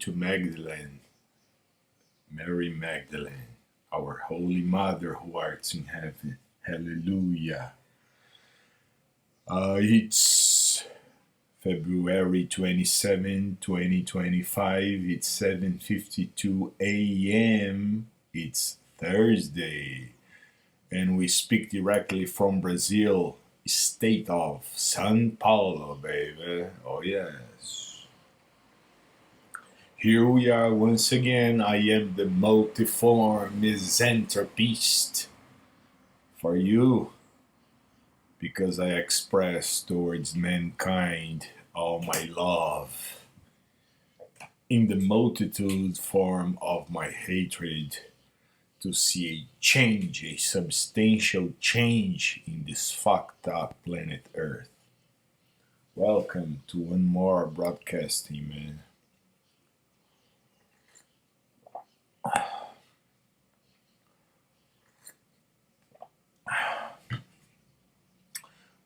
to Magdalene, Mary Magdalene, our Holy Mother who art in heaven. Hallelujah. It's February 27, 2025. It's 7:52 a.m. It's Thursday. And we speak directly from Brazil, state of São Paulo, baby. Oh, yes. Here we are once again. I am the multiform misanthropist for you because I express towards mankind all my love in the multitude form of my hatred to see a change, a substantial change in this fucked up planet Earth. Welcome to one more broadcasting, man.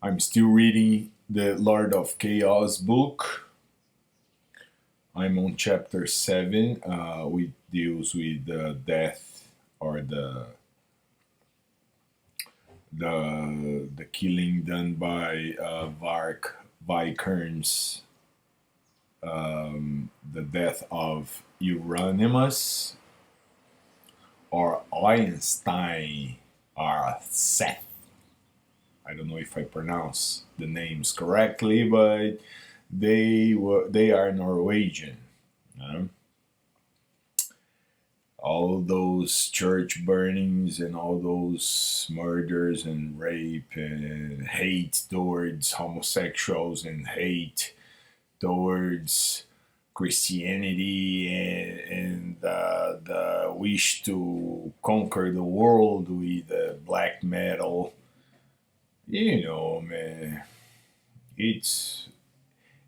I'm still reading the Lord of Chaos book. I'm on chapter 7, which deals with death or the killing done by Vark Vikernes, the death of Euronymous or Einstein or Seth. I don't know if I pronounce the names correctly, but they are Norwegian. All those church burnings and all those murders and rape and hate towards homosexuals and hate towards Christianity and the wish to conquer the world with black metal. You know, man, it's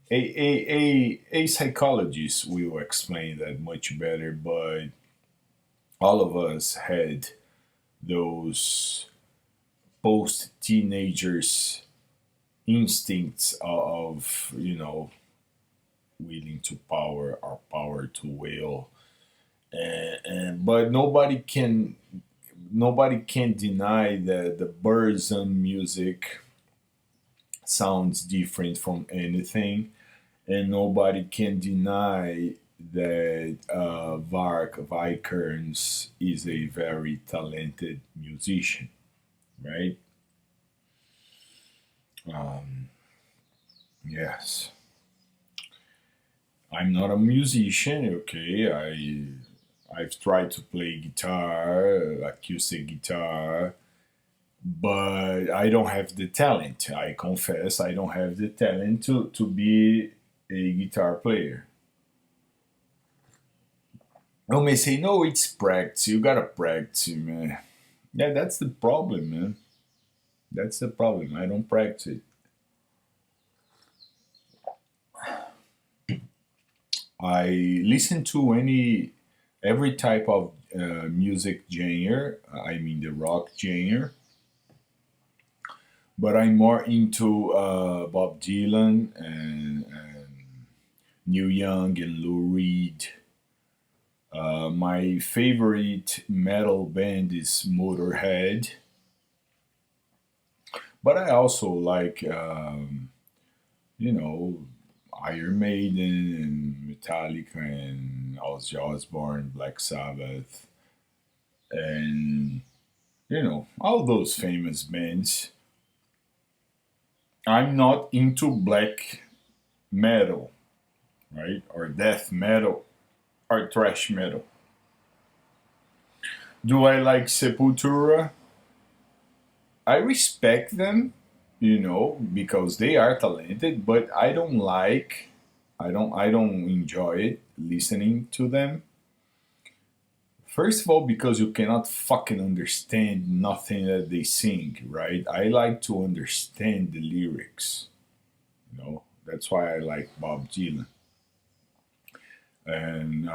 a psychologist will explain that much better, but all of us had those post teenagers instincts of willing to power or power to will, but nobody can deny that the Burzum music sounds different from anything, and nobody can deny that Vark Vikernes is a very talented musician, right? Um, yes, I'm not a musician. Okay, I've tried to play guitar, acoustic guitar, but I don't have the talent. I confess, I don't have the talent to be a guitar player. You may say, no, it's practice. You gotta practice, man. Yeah, that's the problem, man. That's the problem. I don't practice it. I listen to every type of music genre. I mean the rock genre, but I'm more into Bob Dylan and Neil Young and Lou Reed. My favorite metal band is Motorhead, but I also like you know Iron Maiden and Metallica and Ozzy Osbourne, Black Sabbath, and all those famous bands. I'm not into black metal, right, or death metal or thrash metal. Do I like Sepultura? I respect them, because they are talented, but I don't enjoy it listening to them. First of all, because you cannot fucking understand nothing that they sing, right? I like to understand the lyrics, That's why I like Bob Dylan. And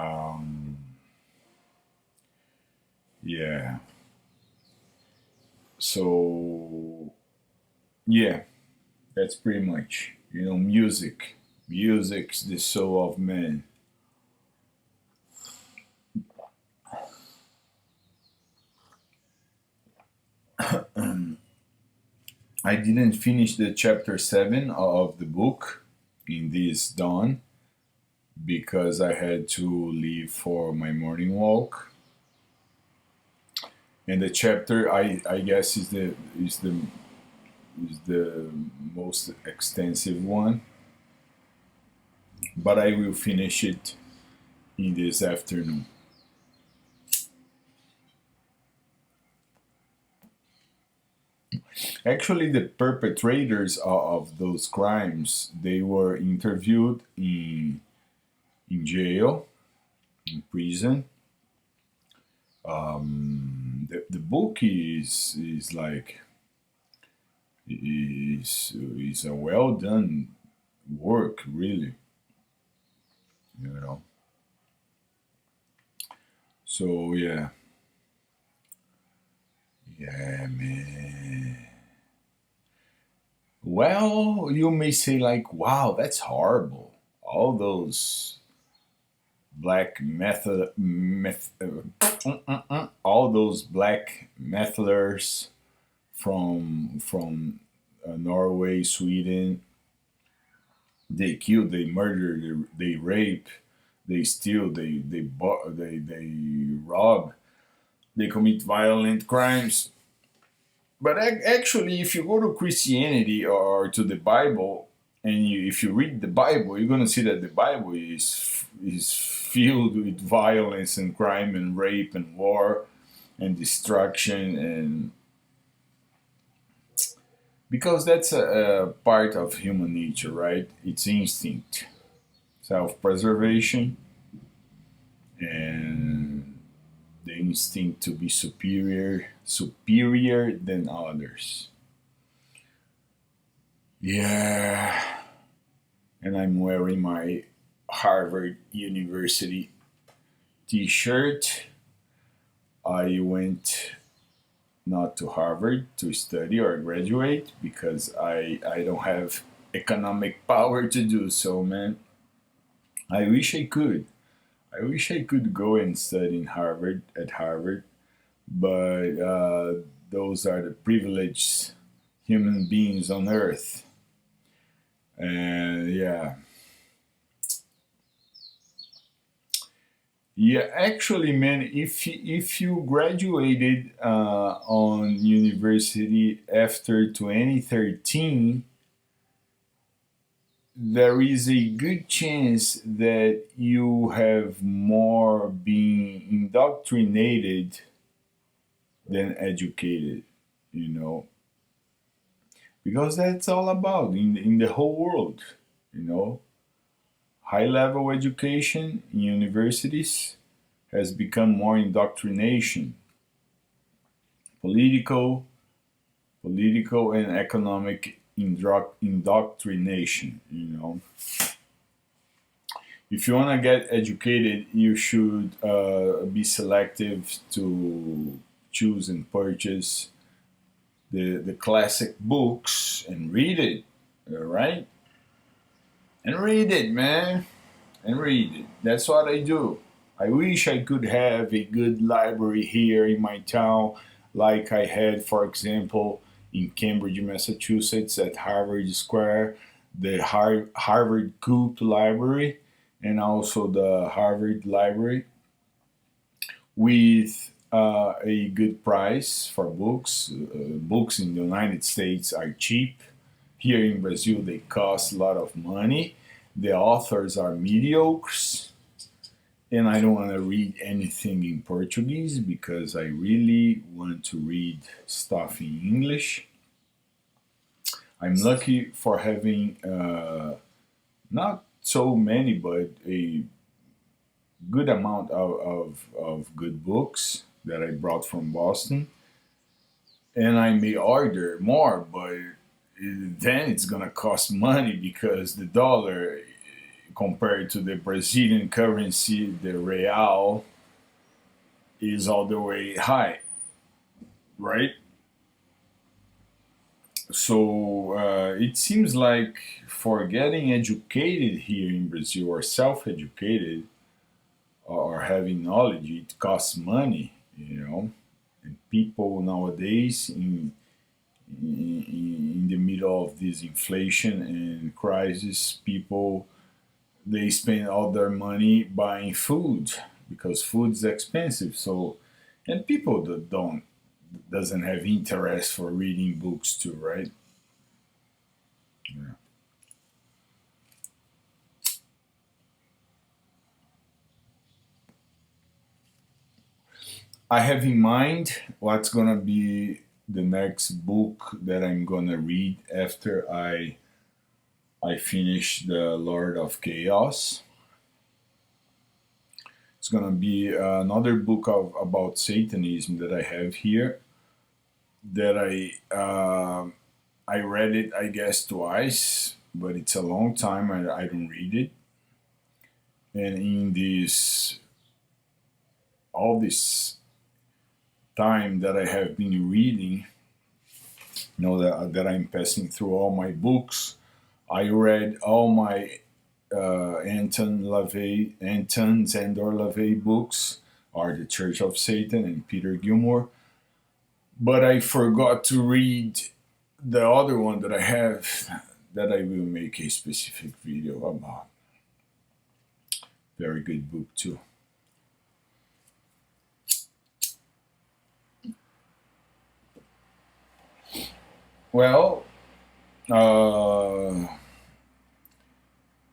yeah, so yeah, that's pretty much, music. Music's the soul of man. I didn't finish the chapter 7 of the book in this dawn because I had to leave for my morning walk. And the chapter I guess is the most extensive one, but I will finish it in this afternoon. Actually, the perpetrators of those crimes, they were interviewed in jail, in prison. The book is like is a well done work, really. You know. So yeah, man. Well, you may say like, wow, that's horrible. All those black all those black methalers from Norway, Sweden. They kill, they murder, they rape, they steal, they rob, they commit violent crimes. But actually, if you go to Christianity or to the Bible, and if you read the Bible, you're gonna see that the Bible is filled with violence and crime and rape and war and destruction, and because that's a part of human nature, right? It's instinct, self-preservation, and the instinct to be superior than others. Yeah, and I'm wearing my Harvard University T-shirt. I went not to Harvard to study or graduate because I don't have economic power to do so, man. I wish I could. I wish I could go and study in Harvard at Harvard, but those are the privileged human beings on Earth, and yeah. Actually, man, if you graduated on university after 2013, there is a good chance that you have more being indoctrinated than educated. You know, because that's all about in the whole world. You know, high level education in universities has become more indoctrination, political, political and economic indoctrination. You know, if you want to get educated, you should be selective to choose and purchase the classic books and read it. All right, and read it, man, and read it. That's what I do. I wish I could have a good library here in my town, like I had, for example, in Cambridge, Massachusetts, at Harvard Square, the Harvard Coop Library, and also the Harvard Library, with a good price for books. Books in the United States are cheap. Here in Brazil, they cost a lot of money. The authors are mediocres, and I don't want to read anything in Portuguese because I really want to read stuff in English. I'm lucky for having not so many, but a good amount of good books that I brought from Boston. And I may order more, but then it's gonna cost money because the dollar compared to the Brazilian currency, the real, is all the way high, right? So it seems like for getting educated here in Brazil or self educated or having knowledge, it costs money, you know. And people nowadays in the middle of this inflation and crisis, people they spend all their money buying food because food is expensive. So, and people that don't doesn't have interest for reading books too, right? Yeah. I have in mind what's gonna be the next book that I'm gonna read after I finish the Lord of Chaos. It's gonna be another book about Satanism that I have here that I read it I guess twice, but it's a long time I don't read it. And in this all this time that I have been reading, that I'm passing through all my books, I read all my Anton Zandor LaVey books, are the Church of Satan and Peter Gilmore, but I forgot to read the other one that I have that I will make a specific video about. Very good book too. Well, uh,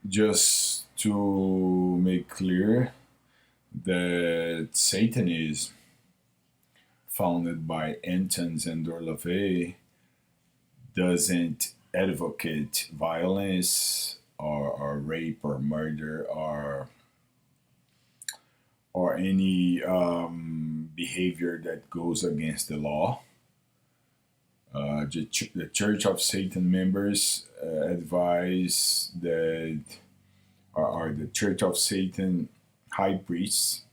just to make clear that Satanism, founded by Anton Zandor LaVey, doesn't advocate violence or rape or murder or any behavior that goes against the law. The Church of Satan members advise that are the Church of Satan high priests.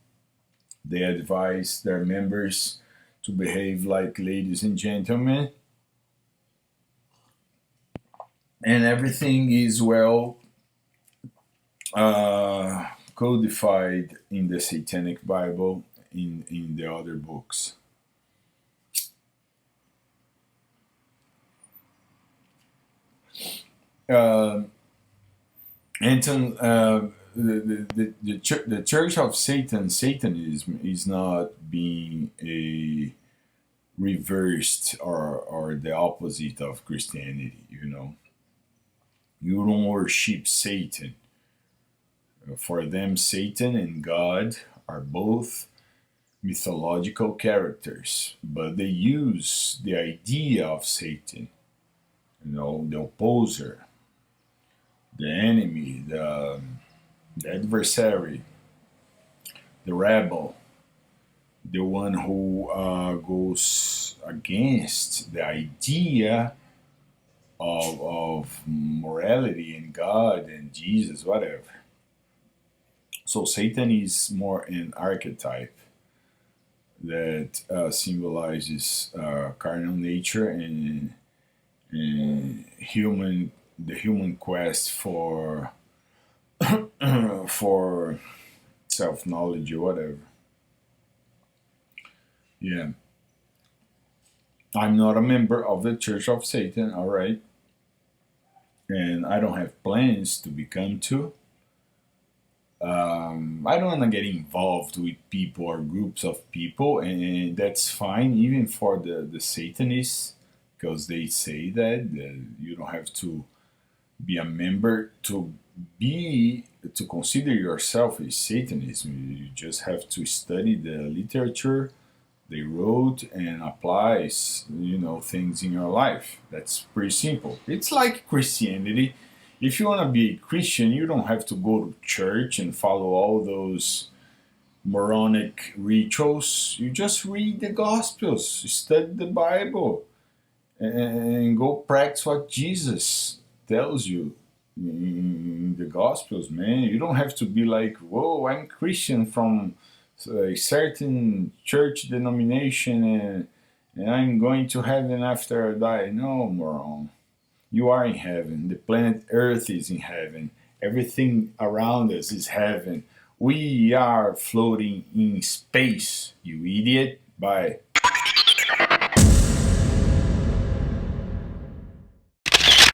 They advise their members to behave like ladies and gentlemen, and everything is well uh, codified in the Satanic Bible in the other books. Uh, Anton, the Church of Satan, Satanism, is not being a reversed or the opposite of Christianity. You don't worship Satan. For them, Satan and God are both mythological characters, but they use the idea of Satan, the opposer, the enemy, the adversary, the rebel, the one who goes against the idea of morality and God and Jesus, whatever. So Satan is more an archetype that symbolizes carnal nature and the human quest for for self knowledge or whatever. Yeah, I'm not a member of the Church of Satan, all right, and I don't have plans to become too. I don't want to get involved with people or groups of people, and that's fine, even for the Satanists, because they say that you don't have to be a member to consider yourself a Satanism. You just have to study the literature they wrote and applies things in your life. That's pretty simple. It's like Christianity. If you want to be a Christian, you don't have to go to church and follow all those moronic rituals. You just read the Gospels, study the Bible, and go practice what Jesus tells you in the Gospels, man. You don't have to be like, whoa, I'm Christian from a certain church denomination and I'm going to heaven after I die. No, moron. You are in heaven. The planet Earth is in heaven. Everything around us is heaven. We are floating in space, you idiot. Bye.